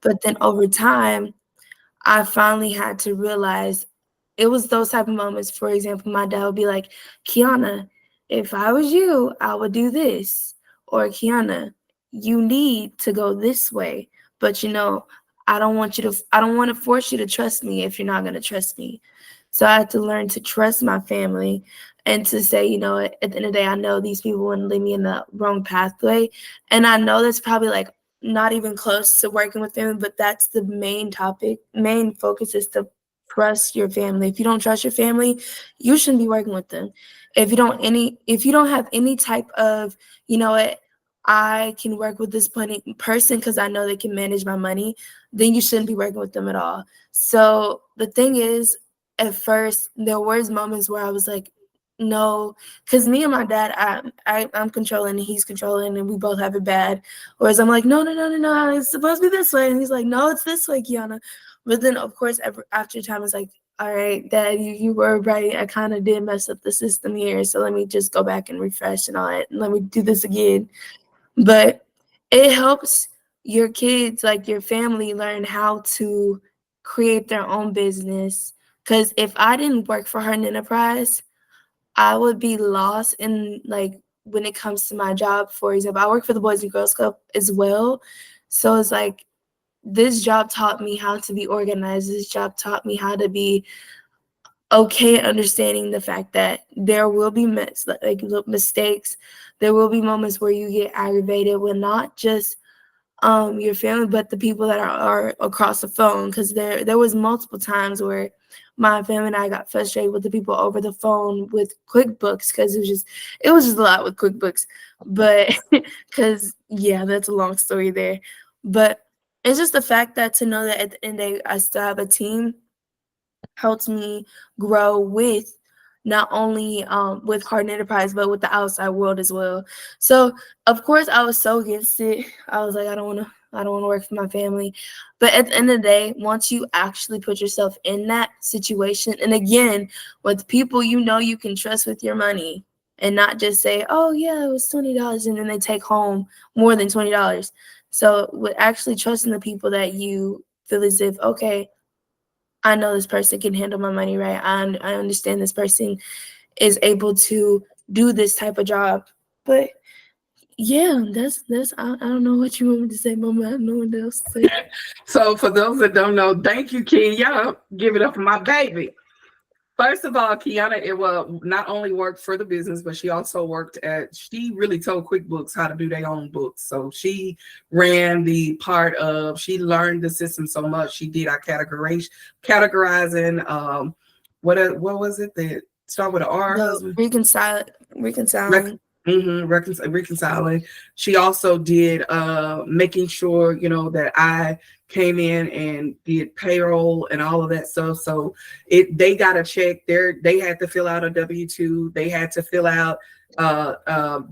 But then over time, I finally had to realize it was those type of moments. For example, my dad would be like, Kiana, if I was you, I would do this. Or Kiana, you need to go this way. But I don't want to force you to trust me if you're not going to trust me. So I had to learn to trust my family and to say, at the end of the day, I know these people wouldn't lead me in the wrong pathway. And I know that's probably like not even close to working with family, but that's the main topic. Main focus is to trust your family. If you don't trust your family, you shouldn't be working with them. If you don't have any type of, what, I can work with this person because I know they can manage my money, then you shouldn't be working with them at all. So the thing is, at first, there was moments where I was like, no, because me and my dad, I'm controlling and he's controlling and we both have it bad. Whereas I'm like, no, no, no, no, no, it's supposed to be this way. And he's like, no, it's this way, Kiana. But then, of course, after time, it's like, all right, Dad, you were right. I kind of did mess up the system here. So let me just go back and refresh and all that. And let me do this again. But it helps your kids, like your family, learn how to create their own business. Because if I didn't work for Harden Enterprise, I would be lost in, like, when it comes to my job. For example, I work for the Boys and Girls Club as well. So it's like this job taught me how to be organized. This job taught me how to be okay understanding the fact that there will be mistakes. There will be moments where you get aggravated with not just your family, but the people that are across the phone. Because there was multiple times where my family and I got frustrated with the people over the phone with QuickBooks because it was just a lot with QuickBooks. But because that's a long story there. But it's just the fact that to know that at the end of the day, I still have a team helps me grow with not only with Harden Enterprise, but with the outside world as well. So of course I was so against it. I was like, I don't want to work for my family. But at the end of the day, once you actually put yourself in that situation, and again, with people you can trust with your money, and not just say, oh yeah, it was $20, and then they take home more than $20. So with actually trusting the people that you feel as if, okay, I know this person can handle my money right. I understand this person is able to do this type of job. But that's I don't know what you want me to say, Mama. I have no one else to say. So for those that don't know, thank you, Kenya. Give it up for my baby. First of all, Kiana, it will not only worked for the business, but she also she really told QuickBooks how to do their own books. So she ran she learned the system so much. She did our categorizing. What was it that start with an R, The husband? reconciling. Reconciling. She also did making sure, that I came in and did payroll and all of that stuff. So they got a check there. They had to fill out a W-2. They had to fill out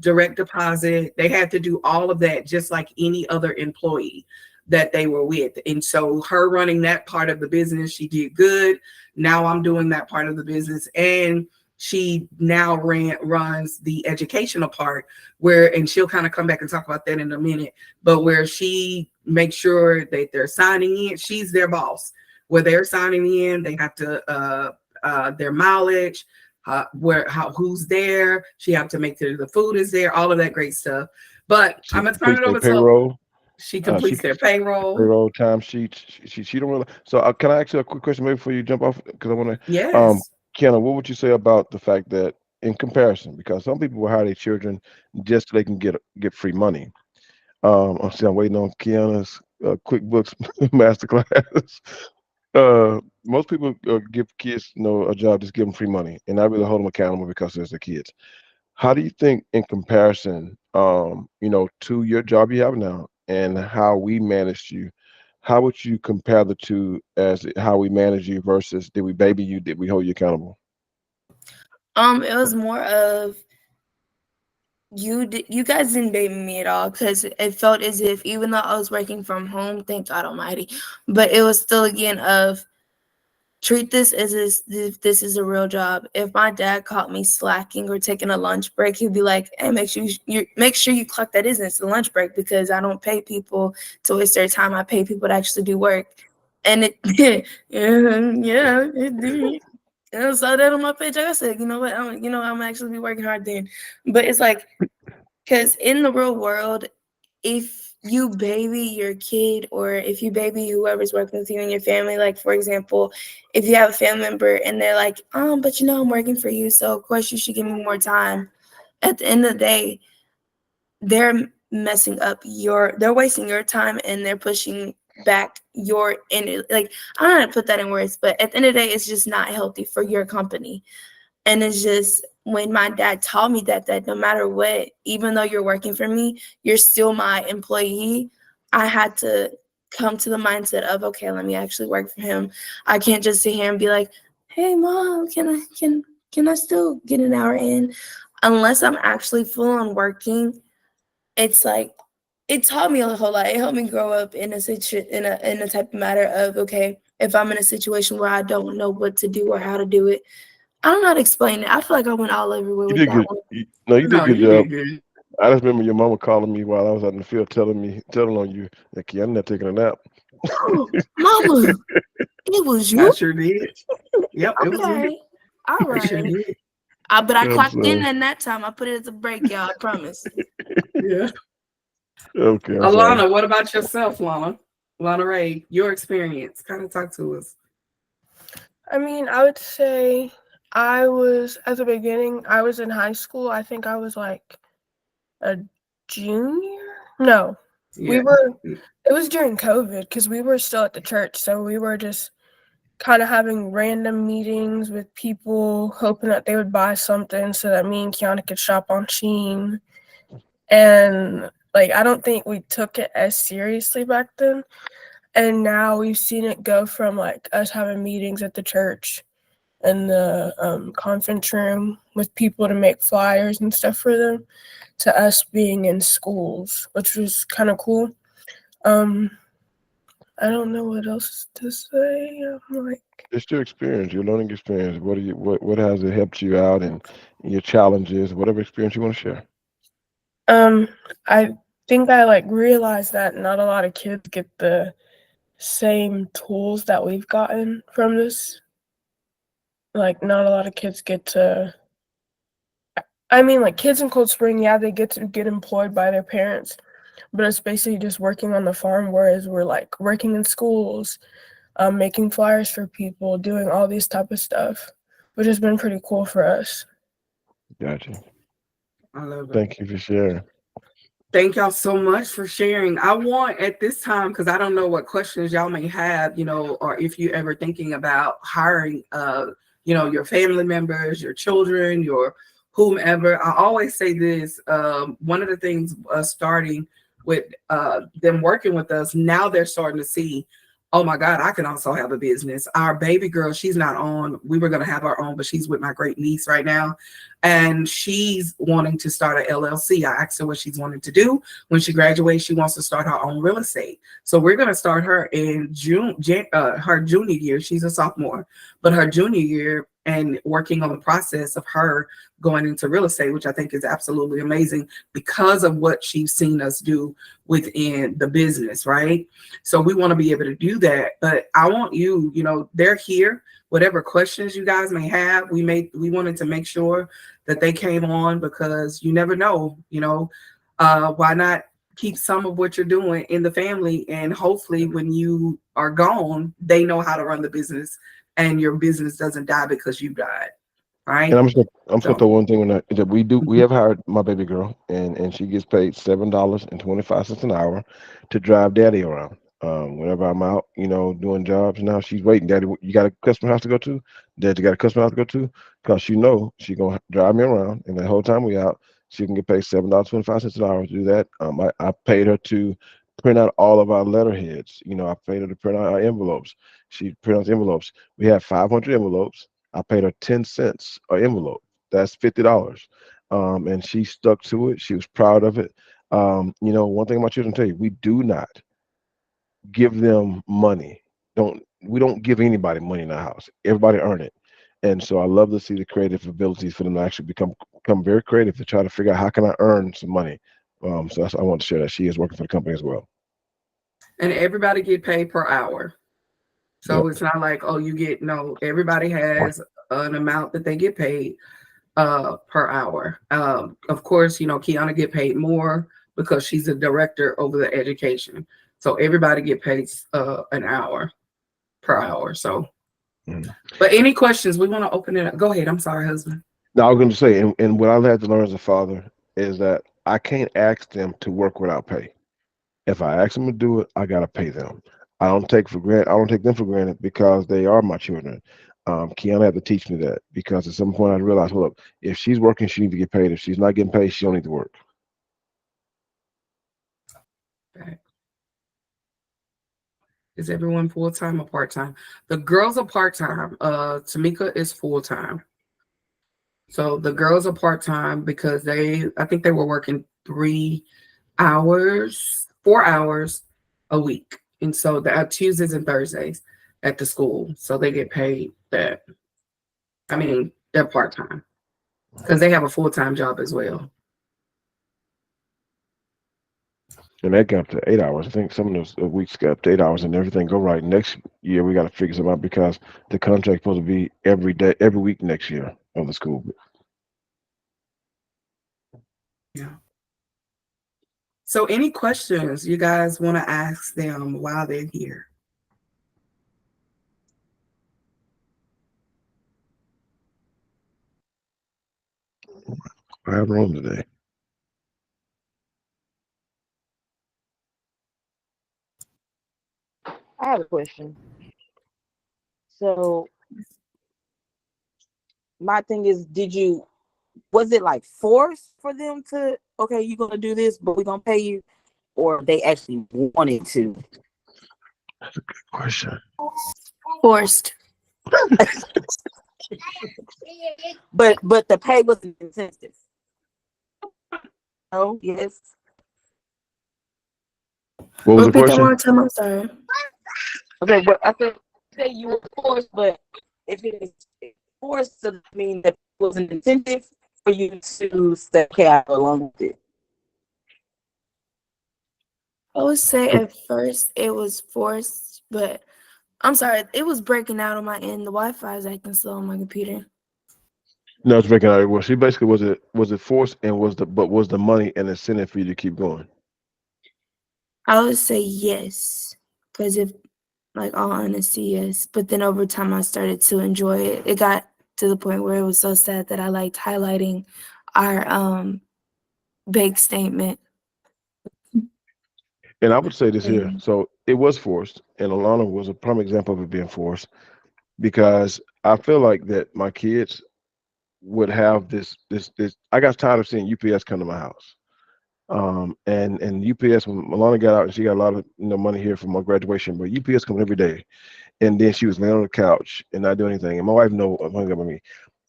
direct deposit. They had to do all of that just like any other employee that they were with. And so her running that part of the business, she did good. Now I'm doing that part of the business, and she now runs the educational part and she'll kind of come back and talk about that in a minute, but where she makes sure that they're signing in. She's their boss. Where they're signing in, they have to their mileage, who's there. She have to make sure the food is there, all of that great stuff. But She I'm gonna turn completes it their over to payroll. she She completes their payroll. payroll time sheets. She don't really. So can I ask you a quick question maybe before you jump off? Because I want to. Yes. Kiana, what would you say about the fact that in comparison, because some people will hire their children just so they can get free money. I'm waiting on Kiana's QuickBooks masterclass. Most people give kids, a job, just give them free money, and not really hold them accountable because they're their kids. How do you think, in comparison, to your job you have now and how we managed you, how would you compare the two as how we manage you versus did we baby you, did we hold you accountable? It was more of you guys didn't baby me at all because it felt as if even though I was working from home, thank God Almighty, but it was still again of treat this as if this is a real job. If my dad caught me slacking or taking a lunch break, he'd be like, "Hey, make sure you clock that in. It's a lunch break because I don't pay people to waste their time. I pay people to actually do work." And it, yeah, it did. And I saw that on my paycheck. I said, you know what? I'm actually be working hard then. But it's like, because in the real world, if you baby your kid or if you baby whoever's working with you in your family, like for example, if you have a family member and they're like, but I'm working for you, so of course you should give me more time. At the end of the day, they're they're wasting your time and they're pushing back your like, I don't know how to put that in words, but at the end of the day, it's just not healthy for your company. And it's just when my dad taught me that no matter what, even though you're working for me, you're still my employee. I had to come to the mindset of, okay, let me actually work for him. I can't just sit here and be like, hey mom, can I still get an hour in? Unless I'm actually full on working, it's like it taught me a whole lot. It helped me grow up in a type of matter of, okay, if I'm in a situation where I don't know what to do or how to do it, I don't know how to explain it. I feel like I went all everywhere You with did that good. one. No, you did No, a good you job. did good. I just remember your mama calling me while I was out in the field, telling on you that I'm not taking a nap. Oh, mama, it was I you? sure did. Yep, it was me. Okay. All I sure right. did. But I I'm clocked in sorry. in that time. I put it as a break, y'all. I promise. Yeah. Okay, I'm sorry. Alana, what about yourself, Lana? Lana Ray, your experience. Kind of talk to us. I mean, I would say I was at the beginning, I was in high school. I think I was like a junior. No, we Yeah. were, it was during COVID because we were still at the church. So we were just kind of having random meetings with people, hoping that they would buy something so that me and Kiana could shop on Shein. And like, I don't think we took it as seriously back then. And now we've seen it go from like us having meetings at the church in the conference room with people to make flyers and stuff for them to us being in schools, which was kind of cool. I don't know what else to say. I'm like, It's your experience, your learning experience. What has it helped you out and your challenges, whatever experience you want to share? I think I like realized that not a lot of kids get the same tools that we've gotten from this. Like, not a lot of kids get to. I mean, like kids in Cold Spring, yeah, they get to get employed by their parents, but it's basically just working on the farm. Whereas we're like working in schools, making flyers for people, doing all these type of stuff, which has been pretty cool for us. Gotcha. I love it. Thank you for sharing. Thank y'all so much for sharing. I want at this time, because I don't know what questions y'all may have, or if you're ever thinking about hiring, your family members, your children, your whomever. I always say this. One of the things starting with them working with us, now they're starting to see, oh my God, I can also have a business. Our baby girl, she's not on. We were going to have our own, but she's with my great niece right now. And she's wanting to start an LLC. I asked her what she's wanting to do. When she graduates, she wants to start her own real estate. So we're going to start her in her junior year. She's a sophomore, but her junior year, and working on the process of her going into real estate, which I think is absolutely amazing because of what she's seen us do within the business, right? So we want to be able to do that. But I want you, they're here. Whatever questions you guys may have, we wanted to make sure that they came on because you never know, why not keep some of what you're doing in the family, and hopefully when you are gone, they know how to run the business and your business doesn't die because you died. Right. And I'm just gonna throw So one thing on that we have hired my baby girl and she gets paid $7.25 an hour to drive daddy around. Whenever I'm out, doing jobs now, she's waiting. Daddy, you got a customer house to go to? Dad, you got a customer house to go to? Because she gonna drive me around, and the whole time we out, she can get paid $7.25 an hour to do that. I paid her to print out all of our letterheads. I paid her to print out our envelopes. She print out the envelopes. We have 500 envelopes. I paid her 10 cents an envelope. That's $50. And she stuck to it. She was proud of it. One thing my children tell you, we do not give them money we don't give anybody money in the house. Everybody earn it. And so I love to see the creative abilities for them to actually become very creative to try to figure out how can I earn some money. So I want to share that she is working for the company as well. And everybody get paid per hour. So Yep. it's not like, oh, you get, no, everybody has an amount that they get paid per hour. Of course, Kiana get paid more because she's a director over the education. So everybody get paid an hour per hour. So, but any questions? We want to open it up. Go ahead. I'm sorry, husband. Now I was going to say, and what I've had to learn as a father is that I can't ask them to work without pay. If I ask them to do it, I got to pay them. I don't take them for granted because they are my children. Kiana had to teach me that because at some point I realized, well, look, if she's working, she needs to get paid. If she's not getting paid, she don't need to work. Okay. Is everyone full-time or part-time? The girls are part-time. Tamika is full-time. So the girls are part-time because I think they were working 4 hours a week. And so Tuesdays and Thursdays at the school. So they get paid that. I mean, they're part-time because they have a full-time job as well. And that got up to 8 hours. I think some of those weeks got up to 8 hours and everything go right. Next year, we got to figure something out because the contract's supposed to be every week next year of the school. Yeah. So any questions you guys want to ask them while they're here? I have room today. I have a question. So my thing is, was it like forced for them to, okay, you're gonna do this, but we're gonna pay you, or they actually wanted to? That's a good question. Forced. But the pay was an incentive. Oh, yes. What was the Repeat that question? one more time. I'm sorry. Okay, but I said say you were forced, but if it is forced, to mean that it was an incentive for you to step out along with it. I would say at first it was forced, but I'm sorry, it was breaking out on my end. The Wi-Fi is acting slow on my computer. No, it's making out. Well, she basically was it forced and was the money an incentive for you to keep going? I would say yes, because if, like, all honesty, yes. But then over time, I started to enjoy it. It got to the point where it was so sad that I liked highlighting our big statement. And I would say this here. Mhm. So it was forced, and Alana was a prime example of it being forced because I feel like that my kids would have this. I got tired of seeing UPS come to my house. And UPS, when Alana got out and she got a lot of money here from my graduation, but UPS coming every day. And then she was laying on the couch and not doing anything. And my wife hung up on me.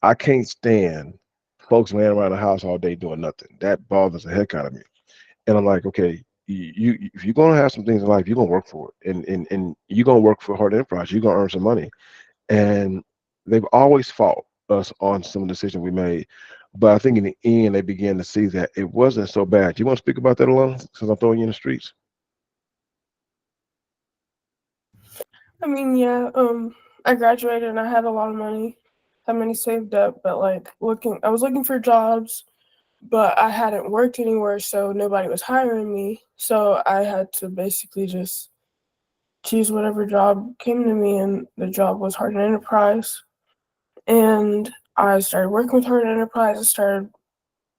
I can't stand folks laying around the house all day doing nothing. That bothers the heck out of me. And I'm like, okay, you if you're gonna have some things in life, you're gonna work for it. And you're gonna work for Harden Enterprise, you're gonna earn some money. And they've always fought us on some decisions we made. But I think in the end, they began to see that it wasn't so bad. You want to speak about that, Alana, since I'm throwing you in the streets? I mean, yeah, I graduated and I had a lot of money, had money saved up, but like I was looking for jobs, but I hadn't worked anywhere, so nobody was hiring me. So I had to basically just choose whatever job came to me, and the job was Harden Enterprise. And I started working with Harden Enterprise. I started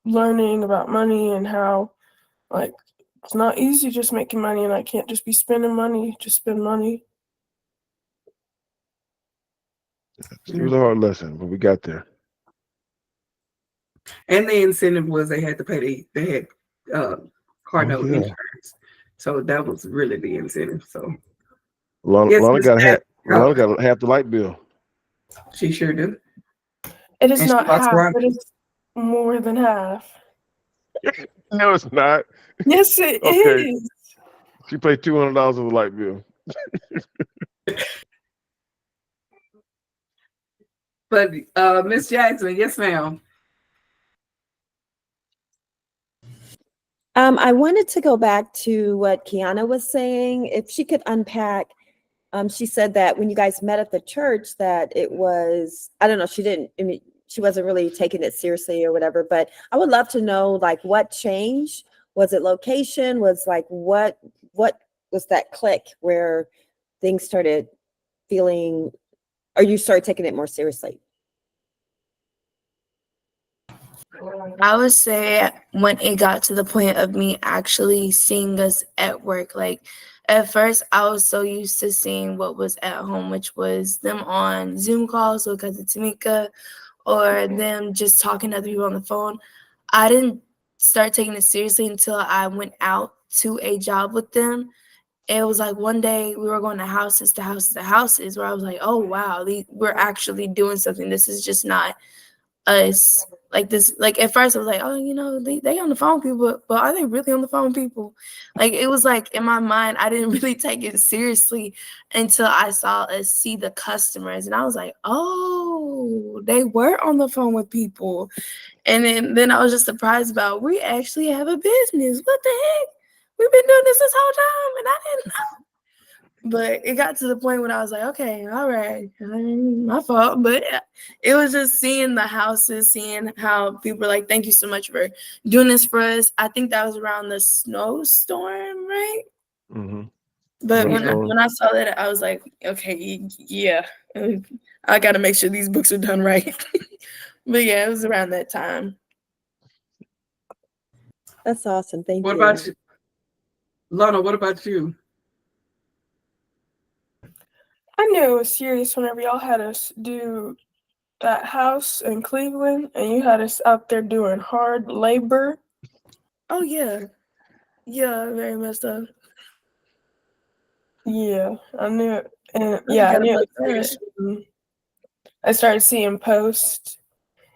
learning about money and how, like, it's not easy just making money, and I can't just be spending money, just spend money. It was a hard lesson, but we got there. And the incentive was they had to pay they had car note insurance. So that was really the incentive. So Lana got half the light bill. She sure do. It is And not she lost half, her it is more than half. No, it's not. Yes, it Okay. is. She paid $200 of the light bill. But Miss Jackson, yes, ma'am. I wanted to go back to what Kiana was saying. If she could unpack, she said that when you guys met at the church, that it was, I don't know, she didn't, I mean, she wasn't really taking it seriously or whatever, but I would love to know, like, what changed? Was it location? Was like, what was that click where things started feeling, or you started taking it more seriously? I would say when it got to the point of me actually seeing us at work, like at first I was so used to seeing what was at home, which was them on Zoom calls with cousin Tamika or them just talking to other people on the phone. I didn't start taking it seriously until I went out to a job with them. It was like one day we were going to houses to houses to houses where I was like, oh, wow, we're actually doing something. This is just not us. Like this, like at first I was like, oh, you know, they on the phone people, but are they really on the phone people? Like it was like in my mind, I didn't really take it seriously until I saw us see the customers. And I was like, oh, they were on the phone with people. And then I was just surprised about we actually have a business. What the heck? We've been doing this whole time and I didn't know. But it got to the point when I was like, okay, all right, my fault. But it was just seeing the houses, seeing how people were like, thank you so much for doing this for us. I think that was around the snowstorm, right? Mm-hmm. But when I saw that, I was like, okay, yeah, I got to make sure these books are done right. But yeah, it was around that time. That's awesome. Thank you. What about you? Lana, what about you? I knew it was serious whenever y'all had us do that house in Cleveland and you had us out there doing hard labor. Oh, yeah. Yeah, very messed up. Yeah, I knew it. And yeah, I knew it was serious. I started seeing posts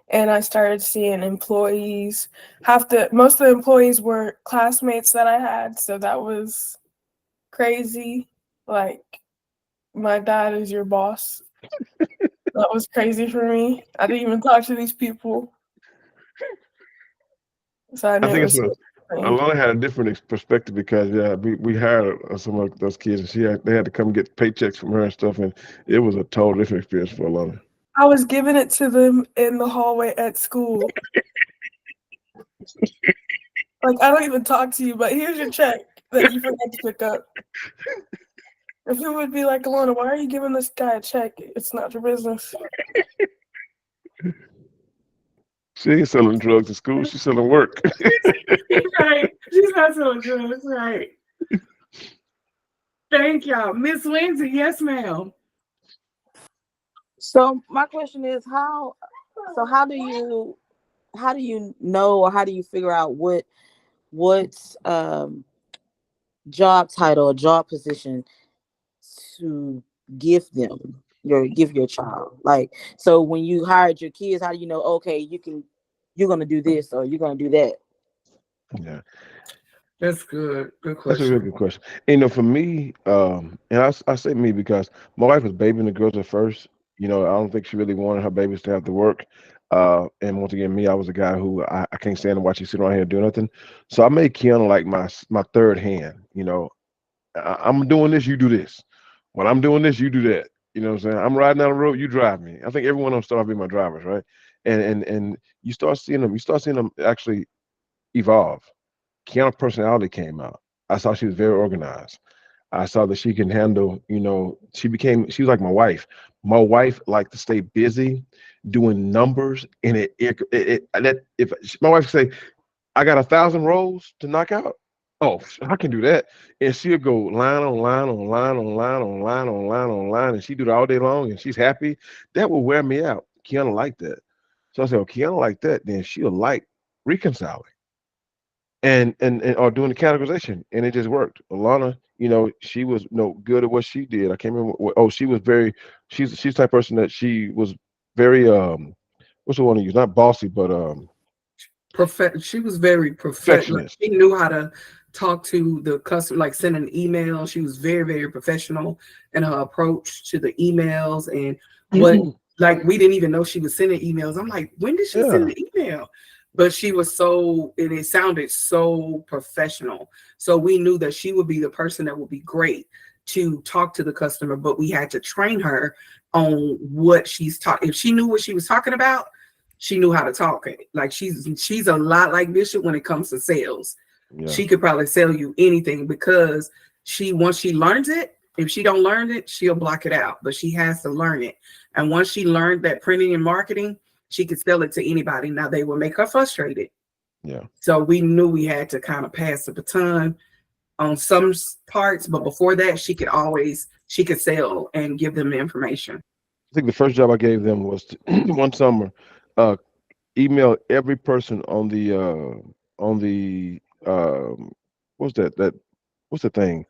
and I started seeing employees. Most of the employees were classmates that I had, so that was crazy. Like, my dad is your boss. That was crazy for me. I didn't even talk to these people. So I think it was Alana had a different perspective because we hired some of those kids and they had to come get paychecks from her and stuff, and it was a total different experience for Alana. I was giving it to them in the hallway at school. Like, I don't even talk to you, but here's your check that you forgot to pick up. If it would be like, Alana, why are you giving this guy a check? It's not your business. She ain't selling drugs in school. She's selling work. Right. She's not selling drugs. Right. Thank y'all. Miss Lindsay, yes, ma'am. So my question is how do you know, or how do you figure out what job title or job position to give your child? Like, so when you hired your kids, how do you know, okay, you're gonna do this or you're gonna do that? Yeah. That's good. Good question. That's a really good question. You know, for me, and I say me because my wife was babying the girls at first. You know, I don't think she really wanted her babies to have to work. And once again, me, I was a guy who I can't stand to watch you sit around here and do nothing. So I made Kiana like my third hand. You know, I'm doing this, you do this. When I'm doing this, you do that. You know what I'm saying? I'm riding down the road, you drive me. I think every one of them start off being my drivers, right? And you start seeing them actually evolve. Kiana's personality came out. I saw she was very organized. I saw that she can handle, you know, she was like my wife. My wife liked to stay busy doing numbers, and if my wife say, I got 1,000 rolls to knock out, oh, I can do that. And she'll go line on line on line on line on line on line on line, and she do it all day long, and she's happy. That will wear me out. Kiana liked that. So I said, well, Kiana like that, then she'll like reconciling and or doing the categorization, and it just worked. Alana, you know, she was good at what she did. I can't remember. She was she's the type of person that she was very what's the one to use? Not bossy, but She was very professional. She knew how to talk to the customer, like send an email. She was very, very professional in her approach to the emails and what like we didn't even know she was sending emails. I'm like, when did she send the email? But she was so, and it sounded so professional. So we knew that she would be the person that would be great to talk to the customer, but we had to train her on what she's talking. If she knew what she was talking about, she knew how to talk it. Like she's a lot like Bishop when it comes to sales. Yeah. She could probably sell you anything because once she learns it, if she don't learn it, she'll block it out. But she has to learn it. And once she learned that printing and marketing, she could sell it to anybody. Now they will make her frustrated. Yeah. So we knew we had to kind of pass the baton on some parts, but before that, she could sell and give them the information. I think the first job I gave them was one summer, email every person on the what's the thing?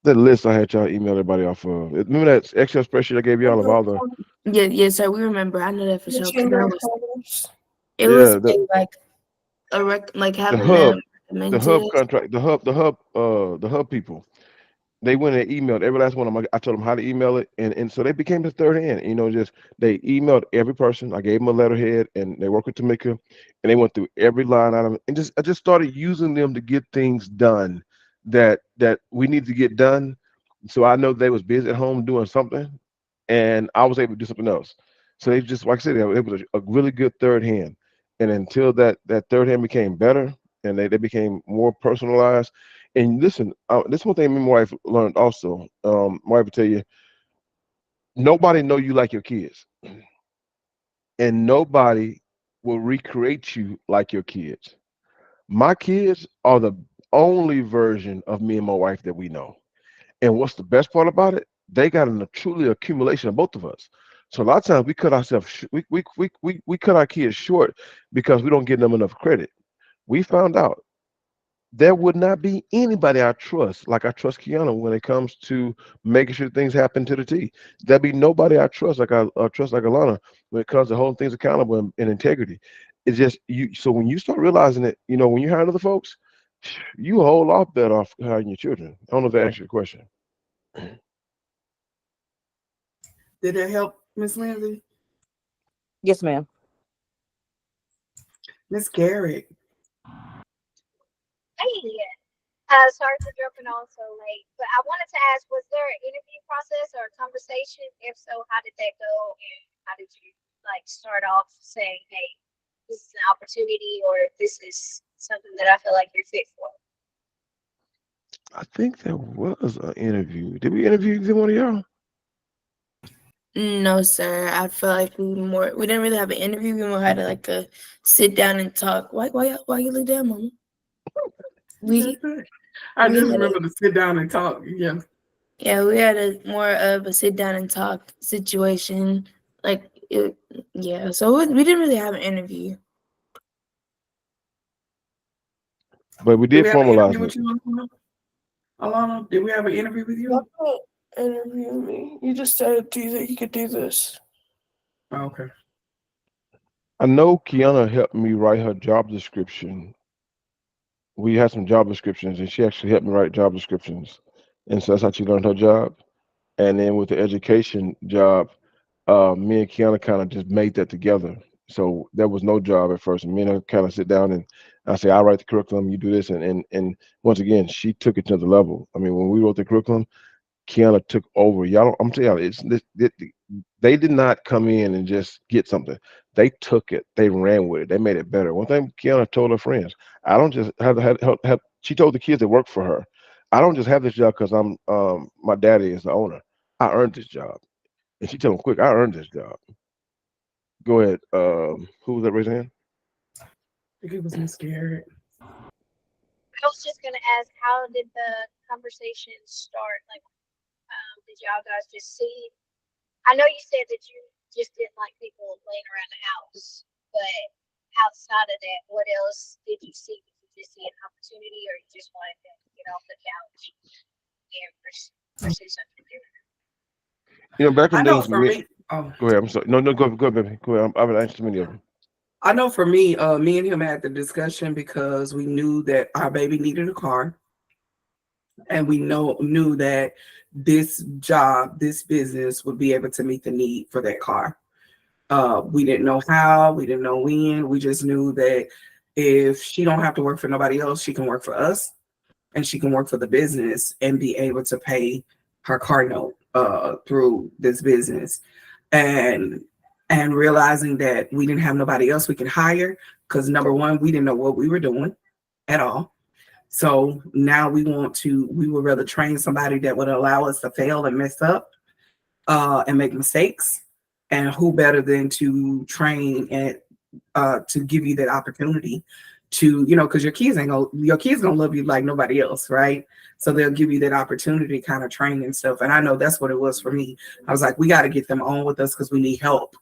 That list I had y'all email everybody off of. Remember that Excel spreadsheet I gave y'all of all the Yes, sir. We remember. I know that for The sure. Chamber of Commerce. It was the like having hub, them the hub contract, the hub people. They went and emailed every last one of them. I told them how to email it, and so they became the third hand. Just they emailed every person. I gave them a letterhead, and they worked with Tamika, and they went through every line item, and I just started using them to get things done that we need to get done. So I know they was busy at home doing something, and I was able to do something else. So they just, like I said, it was a really good third hand, and until that third hand became better, and they became more personalized. And listen, this one thing me and my wife learned also. My wife will tell you, nobody know you like your kids, and nobody will recreate you like your kids. My kids are the only version of me and my wife that we know. And what's the best part about it? They got a truly accumulation of both of us. So a lot of times we cut ourselves, we cut our kids short because we don't give them enough credit. We found out there would not be anybody I trust like I trust Kiana when it comes to making sure things happen to the T. There'd be nobody I trust like I trust like Alana when it comes to holding things accountable and integrity. It's just you. So when you start realizing it, when you hire other folks, you a whole lot better off hiring your children. I don't know if that answers your question. Did that help, Miss Lindsay? Yes, ma'am. Miss Garrett. Hey, sorry for jumping on so late, but I wanted to ask, was there an interview process or a conversation? If so, how did that go? And how did you start off saying, hey, this is an opportunity or this is something that I feel like you're fit for? I think there was an interview. Did we interview one of y'all? No, sir. I feel like we didn't really have an interview. We more had a sit down and talk. Why you look down, Mama? I just remember to sit down and talk. Yeah. Yeah, we had more of a sit down and talk situation. So we didn't really have an interview. But we did formalize it. With you, Alana? Did we have an interview with you? Don't interview me. You just said to you that you could do this. Oh, okay. I know Kiana helped me write her job description. We had some job descriptions, and she actually helped me write job descriptions. And so that's how she learned her job. And then with the education job, me and Kiana kind of just made that together. So there was no job at first. And me and her kind of sit down and I say, I write the curriculum, you do this. And once again, she took it to the level. I mean, when we wrote the curriculum, Kiana took over. I'm telling you, they did not come in and just get something. They took it. They ran with it. They made it better. One thing Kiana told her friends, I don't just have she told the kids that work for her, I don't just have this job because I'm my daddy is the owner. I earned this job. And she told them quick, I earned this job. Go ahead. Who was that raising hand? I think it was Miss Garrett. I was just going to ask, how did the conversation start? Did y'all guys just see? I know you said that you just didn't like people laying around the house, but outside of that, what else did you see? Did you just see an opportunity, or you just wanted to get off the couch and pursue something different? Back in days, for me. Go ahead. I'm sorry. No, go ahead, baby. Go ahead. I've answered many of them. I know for me, me and him had the discussion because we knew that our baby needed a car. And we knew that this job, this business would be able to meet the need for that car. We didn't know how, we didn't know when. We just knew that if she don't have to work for nobody else, she can work for us, and she can work for the business and be able to pay her car note through this business. And realizing that we didn't have nobody else we could hire, because number one, we didn't know what we were doing at all. So now we would rather train somebody that would allow us to fail and mess up and make mistakes. And who better than to train and to give you that opportunity to, because your kids gonna love you like nobody else, right? So they'll give you that opportunity to kind of train and stuff. And I know that's what it was for me. I was like, we got to get them on with us because we need help.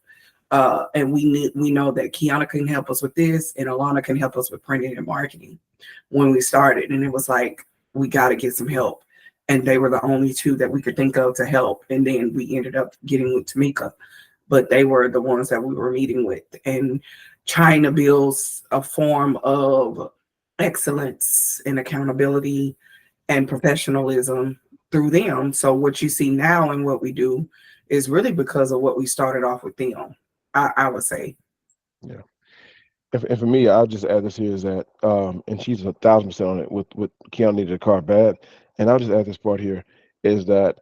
And we know that Kiana can help us with this, and Alana can help us with printing and marketing when we started. And it was like, we got to get some help. And they were the only two that we could think of to help. And then we ended up getting with Tamika, but they were the ones that we were meeting with and trying to build a form of excellence and accountability and professionalism through them. So what you see now and what we do is really because of what we started off with them, I would say. Yeah. And for me, I'll just add this here is that, and she's 1,000% on it with Kiana needed a car bad. And I'll just add this part here is that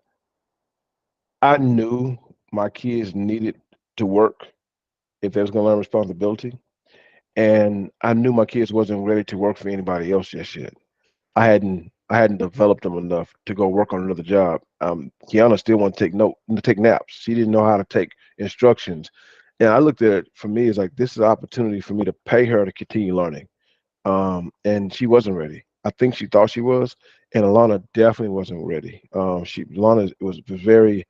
I knew my kids needed to work if they was going to learn responsibility. And I knew my kids wasn't ready to work for anybody else just yet. I hadn't developed them enough to go work on another job. Kiana still wanted to take naps. She didn't know how to take instructions. And I looked at it, for me, as like, this is an opportunity for me to pay her to continue learning. And she wasn't ready. I think she thought she was, and Alana definitely wasn't ready. Alana was very,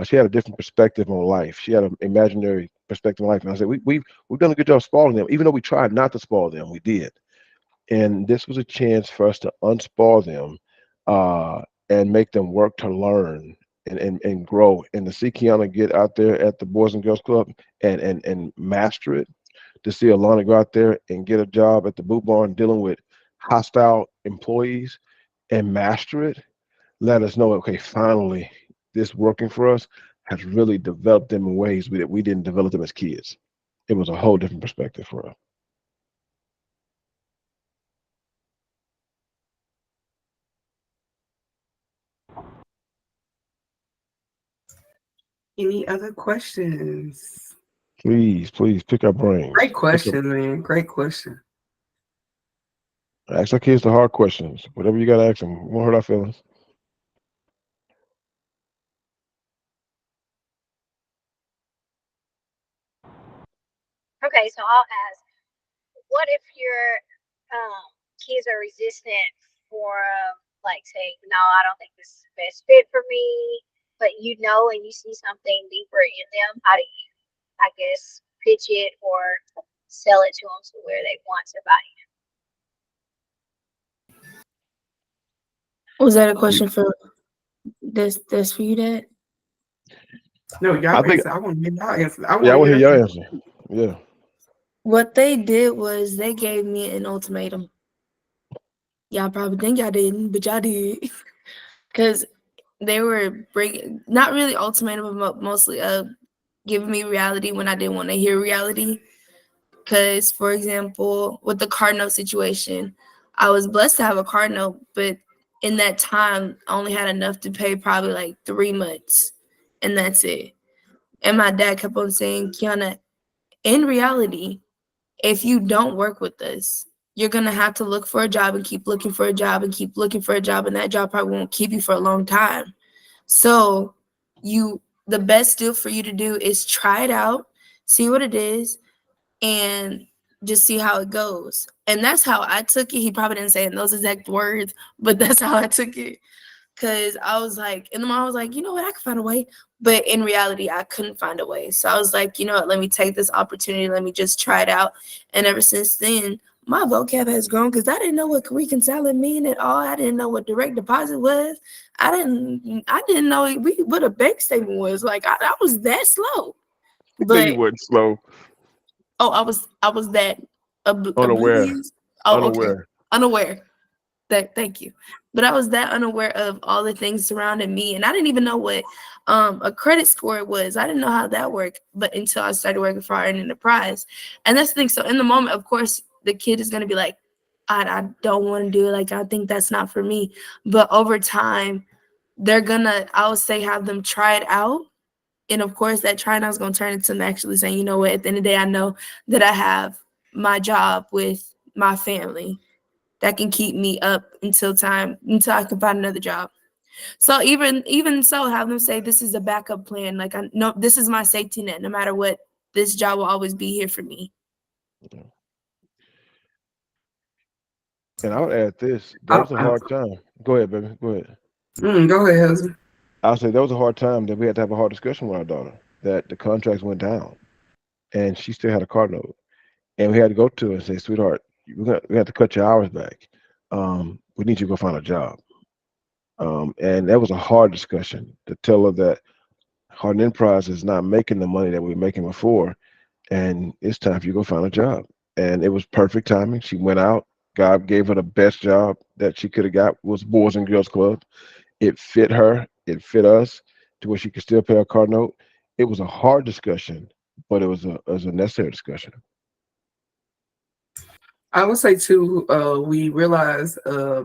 she had a different perspective on life. She had an imaginary perspective on life. And I said, we've done a good job spoiling them. Even though we tried not to spoil them, we did. And this was a chance for us to unspoil them and make them work to learn and grow. And to see Kiana get out there at the Boys and Girls Club and master it, to see Alana go out there and get a job at the Boot Barn dealing with hostile employees and master it, let us know, okay, finally, this working for us has really developed them in ways that we didn't develop them as kids. It was a whole different perspective for us. Any other questions? Please pick our brains. Great question, man. Great question. Ask our kids the hard questions. Whatever you got to ask them. Won't hurt our feelings. Okay, so I'll ask, what if your kids are resistant for, like, say, no, I don't think this is the best fit for me, but and you see something deeper in them? How do you, I guess, pitch it or sell it to them to where they want to buy it? Was that a question for this for you, Dad? No, y'all answer. I want to hear y'all answer. I want to hear your answer. Yeah. What they did was they gave me an ultimatum. Y'all probably think y'all didn't, but y'all did. Because they were not really ultimatum, but mostly giving me reality when I didn't want to hear reality. Because, for example, with the car note situation, I was blessed to have a car note, but in that time, I only had enough to pay probably like 3 months, and that's it. And my dad kept on saying, Kiana, in reality, if you don't work with us, you're going to have to look for a job and keep looking for a job and keep looking for a job, and that job probably won't keep you for a long time. So the best deal for you to do is try it out, see what it is, and just see how it goes. And that's how I took it. He probably didn't say it in those exact words, but that's how I took it. Because I was like, in the moment, I was like, you know what, I can find a way. But in reality, I couldn't find a way. So I was like, you know what, let me take this opportunity. Let me just try it out. And ever since then, my vocab has grown because I didn't know what reconciling mean at all. I didn't know what direct deposit was. I didn't know what a bank statement was. Like, I was that slow. But you weren't slow. Oh, I was that unaware. oblivious. Oh, unaware. Okay. Unaware. Thank you. But I was that unaware of all the things surrounding me, and I didn't even know what a credit score was. I didn't know how that worked, but until I started working for Harden Enterprise. And that's the thing. So in the moment, of course, the kid is gonna be like, I don't want to do it. Like, I think that's not for me. But over time, they're gonna, I would say, have them try it out. And of course, that trying out is gonna turn into them actually saying, you know what, at the end of the day, I know that I have my job with my family that can keep me up until I can find another job. So even so, have them say this is a backup plan. Like, I know this is my safety net. No matter what, this job will always be here for me. And I would add this. That was a hard time. Go ahead, baby. Go ahead. Go ahead, husband. I'll say that was a hard time that we had to have a hard discussion with our daughter, that the contracts went down and she still had a car note. And we had to go to her and say, sweetheart, we have to cut your hours back. We need you to go find a job. And that was a hard discussion to tell her that Harden Enterprise is not making the money that we were making before, and it's time for you to go find a job. And it was perfect timing. She went out. God gave her the best job that she could have got, was Boys and Girls Club. It fit her. It fit us to where she could still pay her car note. It was a hard discussion, but it was a necessary discussion. I would say too, we realize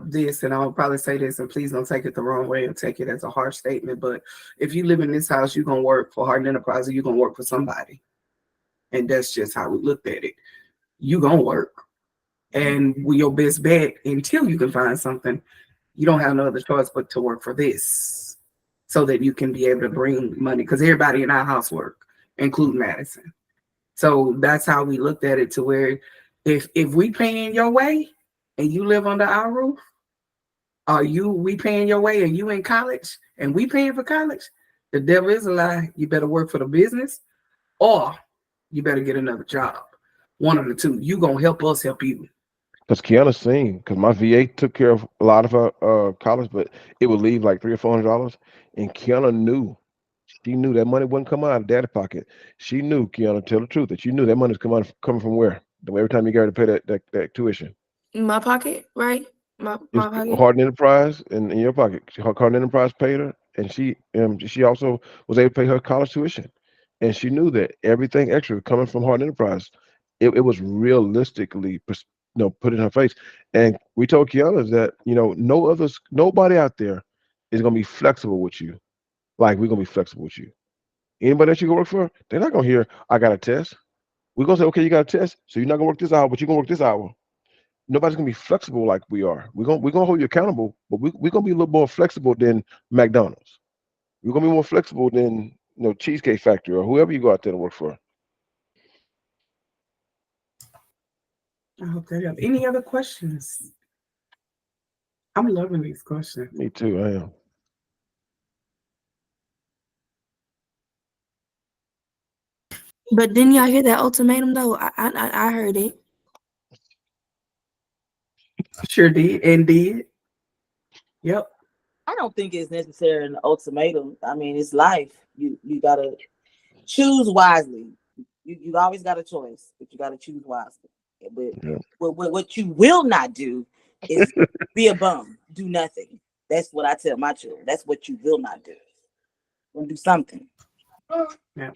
this, and I'll probably say this, and please don't take it the wrong way and take it as a harsh statement. But if you live in this house, you're gonna work for Harden Enterprise, or you're gonna work for somebody, and that's just how we looked at it. You gonna work, and your best bet until you can find something. You don't have no other choice but to work for this, so that you can be able to bring money. Because everybody in our house work, including Madison. So that's how we looked at it, to where if we paying your way and you live under our roof, or we paying your way and you in college and we paying for college, the devil is a lie. You better work for the business, or you better get another job. One of the two. You gonna help us help you. Because Kiana's seen, because my VA took care of a lot of her college, but it would leave like $300 or $400. And Kiana knew, she knew that money wasn't coming out of daddy's pocket. She knew, Kiana, tell the truth, that you knew that money's coming from where? Every time you got to pay that tuition. In my pocket, right? My pocket. Harden Enterprise in your pocket. Harden Enterprise paid her, and she also was able to pay her college tuition. And she knew that everything extra coming from Harden Enterprise, it was realistically put in her face. And we told Kiana that, nobody out there is gonna be flexible with you. Like, we're gonna be flexible with you. Anybody that you can work for, they're not gonna hear, I got a test. We're gonna say, okay, you got a test, so you're not gonna work this hour, but you're gonna work this hour. Nobody's gonna be flexible like we are. We're gonna hold you accountable, but we're gonna be a little more flexible than McDonald's. We're gonna be more flexible than Cheesecake Factory or whoever you go out there to work for. I hope they have any other questions. I'm loving these questions. Me too, I am. But didn't y'all hear that ultimatum though? I heard it. Sure did, and did. Yep. I don't think it's necessarily an ultimatum. I mean, it's life. You gotta choose wisely. You always got a choice, but you gotta choose wisely. But what you will not do is be a bum, do nothing. That's what I tell my children. That's what you will not do. Gonna do something. Yeah.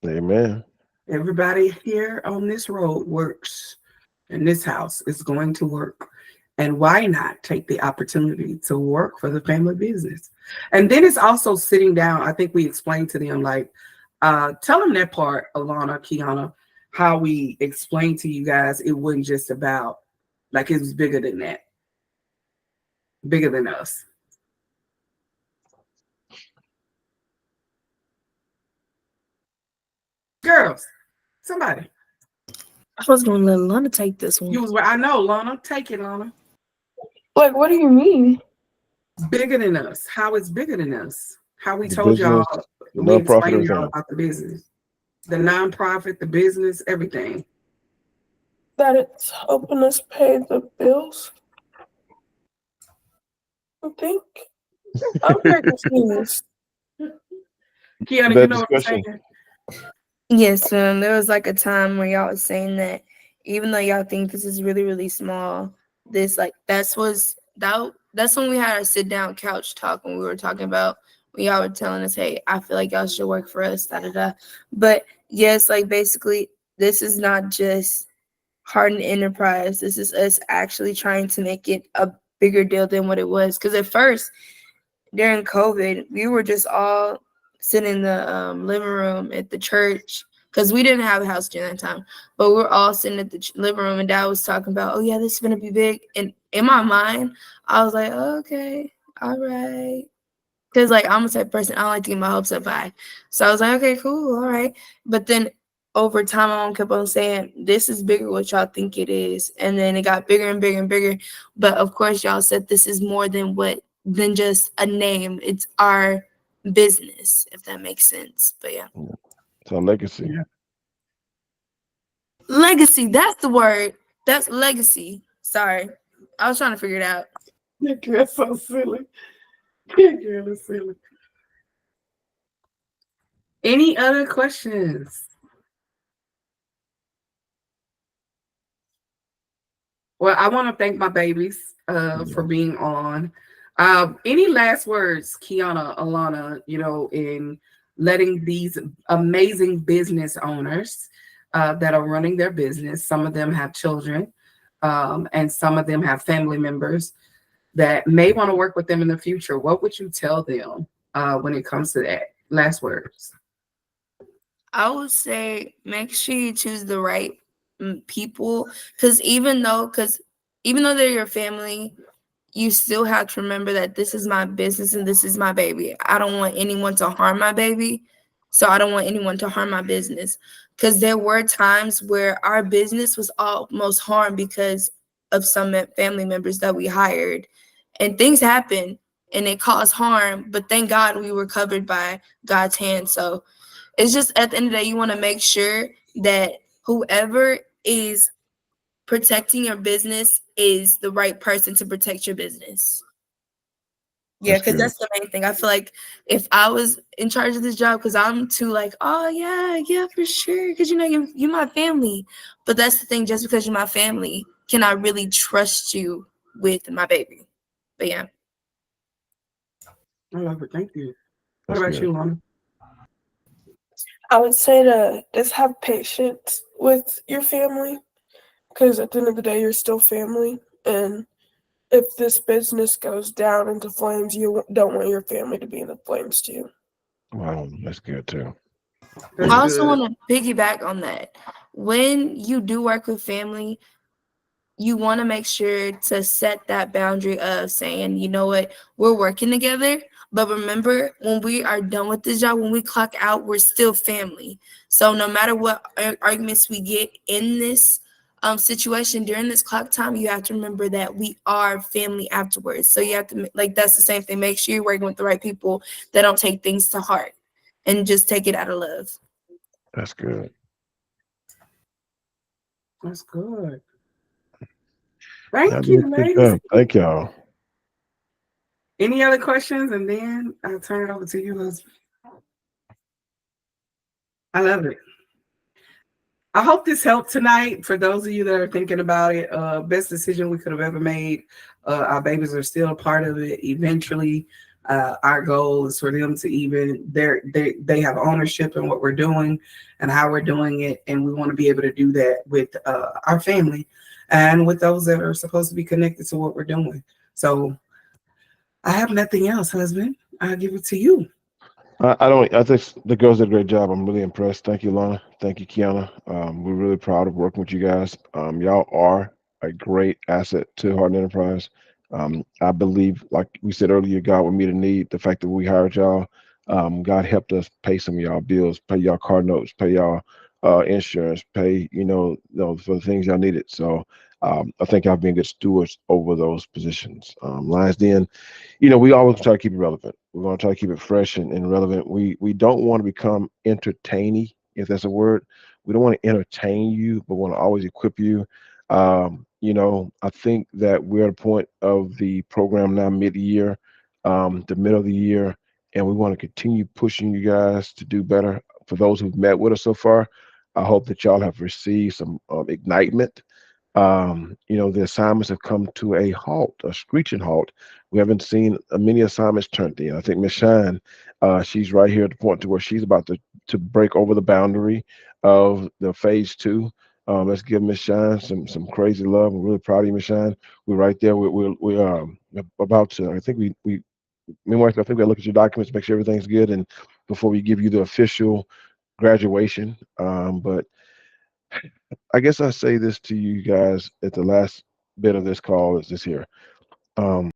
Amen. Everybody here on this road works, and this house is going to work. And why not take the opportunity to work for the family business? And then it's also sitting down. I think we explained to them, like, tell them that part, Alana, Kiana, how we explained to you guys it wasn't just about, like, it was bigger than that. Bigger than us. Girls, somebody. I was gonna let Lana take this one. I know, Lana. Take it, Lana. Like, what do you mean? Bigger than us. How it's bigger than us. How we told y'all, we nonprofit, explained y'all about the business. The nonprofit, the business, everything. That it's helping us pay the bills. I think. I'm very confused. Kiana, you know what I'm saying? Yes, there was like a time where y'all was saying that even though y'all think this is really, really small, this like that that's when we had our sit down couch talk when we were talking about when y'all were telling us, hey, I feel like y'all should work for us, da da da. But yes, like basically, this is not just Harden Enterprise. This is us actually trying to make it a bigger deal than what it was. Because at first, during COVID, we were just all sitting in the living room at the church because we didn't have a house during that time. But we were all sitting at the living room, and Dad was talking about, oh, yeah, this is going to be big. And in my mind, I was like, oh, okay, all right. Because, like, I'm a type of person, I don't like to get my hopes up high. So I was like, okay, cool, all right. But then over time, my mom kept on saying, this is bigger what y'all think it is. And then it got bigger and bigger and bigger. But, of course, y'all said this is more than just a name. It's our business, if that makes sense. But, yeah. It's our legacy. Yeah. Legacy, that's the word. That's legacy. Sorry. I was trying to figure it out. That girl's so silly. That girl is silly. Any other questions? Well, I want to thank my babies for being on. Any last words, Kiana, Alana, in letting these amazing business owners that are running their business, some of them have children, and some of them have family members that may want to work with them in the future. What would you tell them when it comes to that? Last words. I would say make sure you choose the right people, because even though they're your family, you still have to remember that this is my business and this is my baby. I don't want anyone to harm my baby, so I don't want anyone to harm my business, because there were times where our business was almost harmed because of some family members that we hired, and things happen and it caused harm, but thank God we were covered by God's hand. So it's just at the end of the day, you want to make sure that whoever is protecting your business is the right person to protect your business. Yeah, because that's the main thing. I feel like if I was in charge of this job, because I'm too like, oh, yeah, for sure, because, you're my family. But that's the thing, just because you're my family, can I really trust you with my baby? But, yeah. I love it. Thank you. What about you, Lana? I would say to just have patience with your family, because at the end of the day, you're still family. And if this business goes down into flames, you don't want your family to be in the flames too. Wow, that's good too. That's I also good. want to piggyback on that. When you do work with family, you want to make sure to set that boundary of saying, you know what, we're working together. But remember, when we are done with this job, when we clock out, we're still family. So no matter what arguments we get in this situation during this clock time, you have to remember that we are family afterwards. So you have to, that's the same thing. Make sure you're working with the right people that don't take things to heart and just take it out of love. That's good. That's good. Thank you, ladies. Thank y'all. Any other questions? And then I'll turn it over to you, husband. I love it. I hope this helped tonight. For those of you that are thinking about it, best decision we could have ever made. Our babies are still a part of it. Eventually, our goal is for them to they have ownership in what we're doing and how we're doing it. And we want to be able to do that with our family and with those that are supposed to be connected to what we're doing. So I have nothing else, husband. I'll give it to you. I think the girls did a great job. I'm really impressed. Thank you, Lana. Thank you, Kiana. We're really proud of working with you guys. Y'all are a great asset to Harden Enterprise. I believe, like we said earlier, God will meet a need. The fact that we hired y'all, God helped us pay some of y'all bills, pay y'all car notes, pay y'all insurance, pay for the things y'all needed. So I think I've been good stewards over those positions. Lions Den, we always try to keep it relevant. We're going to try to keep it fresh and relevant. We don't want to become entertaining, if that's a word. We don't want to entertain you, but want to always equip you. I think that we're at a point of the program now, mid-year, the middle of the year, and we want to continue pushing you guys to do better. For those who've met with us so far, I hope that y'all have received some ignitement The assignments have come to a halt, a screeching halt. We haven't seen many assignments turned in. I think Miss Shine, she's right here at the point to where she's about to break over the boundary of the phase 2. Let's give Miss Shine some crazy love. I'm really proud of you, Miss Shine. We're right there. We're about to. I think we meanwhile, I think we gotta look at your documents, make sure everything's good, and before we give you the official graduation. But I guess I say this to you guys at the last bit of this call is this here.